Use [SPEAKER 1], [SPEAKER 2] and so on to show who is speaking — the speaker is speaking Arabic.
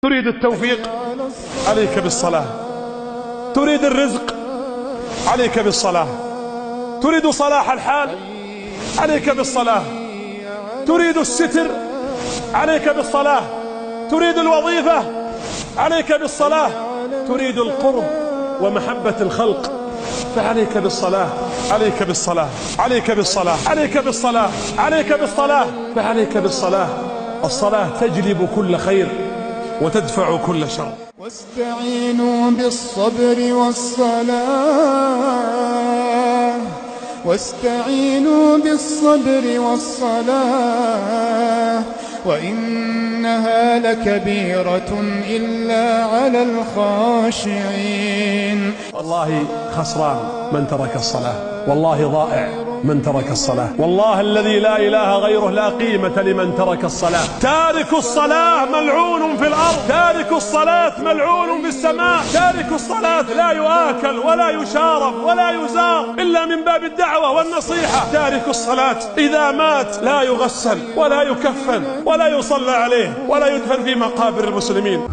[SPEAKER 1] تريد التوفيق عليك بالصلاة، تريد الرزق عليك بالصلاة، تريد صلاح الحال عليك بالصلاة، تريد الستر عليك بالصلاة، تريد الوظيفة عليك بالصلاة، تريد القرب ومحبة الخلق فعليك بالصلاة، عليك بالصلاة، عليك بالصلاة، عليك بالصلاة، عليك بالصلاة، فعليك بالصلاة. الصلاة تجلب كل خير وتدفع كل شر.
[SPEAKER 2] واستعينوا بالصبر والصلاة، واستعينوا بالصبر والصلاة، وإنها لكبيرة إلا على الخاشعين.
[SPEAKER 1] والله خسران من ترك الصلاة، والله ضائع من ترك الصلاة، والله الذي لا إله غيره لا قيمة لمن ترك الصلاة. تارك الصلاة ملعون في الأرض، تارك الصلاة ملعون في السماء، تارك الصلاة لا يؤكل ولا يشارب ولا يزار إلا من باب الدعوة والنصيحة. تارك الصلاة إذا مات لا يغسل ولا يكفن ولا يصلى عليه ولا يدفن في مقابر المسلمين.